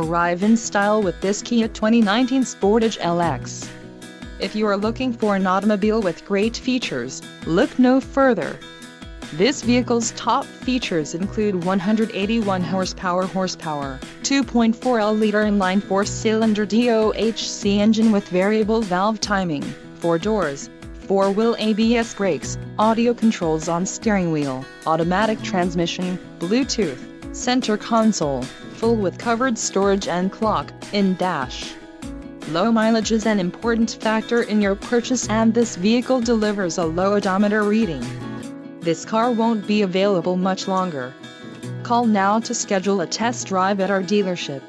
Arrive in style with this Kia 2019 Sportage LX. If you are looking for an automobile with great features, look no further. This vehicle's top features include 181 horsepower, 2.4L inline 4-cylinder DOHC engine with variable valve timing, 4 doors, 4-wheel ABS brakes, audio controls on steering wheel, automatic transmission, Bluetooth, center console, full with covered storage and clock-in dash. Low mileage is an important factor in your purchase, and this vehicle delivers a low odometer reading. This car won't be available much longer. Call now to schedule a test drive at our dealership.